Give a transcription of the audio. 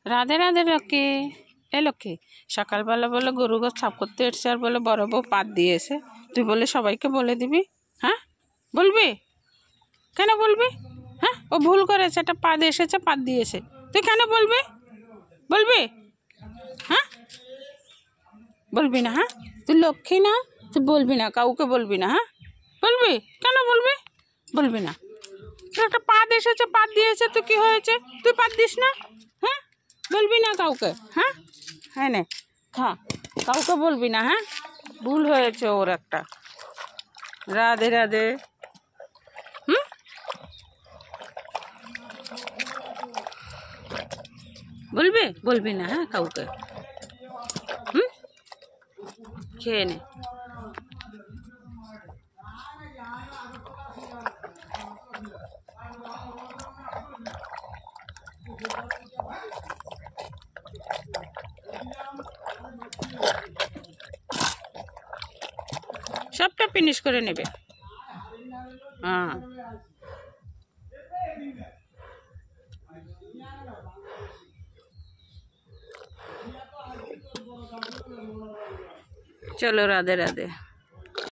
রাধে রাধে লক্ষ্মী। এ লক্ষ্মী, সকালবেলা বলে গরু গোছ সাফ করতে এসছে আর বলে বড় বউ পাত দিয়েছে, তুই বলে সবাইকে বলে দিবি? হ্যাঁ বলবি? কেন বলবি? হ্যাঁ, ও ভুল করেছে, একটা পাত এসেছে, পাত দিয়েছে, তুই কেন বলবি? বলবি? হ্যাঁ বলবি না? হ্যাঁ, তুই লক্ষ্মী না? তুই বলবি না, কাউকে বলবি না? হ্যাঁ বলবি? কেন বলবি? বলবি না? তোর একটা পাত এসেছে, পাত দিয়েছে, তুই কি হয়েছে, তুই পাত দিস না? হ্যাঁ বলবি না কাউকে? হ্যাঁ, হ্যাঁ নে খা, কাউকে বলবি না? হ্যাঁ, ভুল হয়েছে ওর একটা। রাধে রাধে। হুম, বলবি? বলবি না? হ্যাঁ কাউকে। হুম, খেয়ে নে। সবটা ফিনিশ করে নেবে। হ্যাঁ, চলো রাধে রাধে।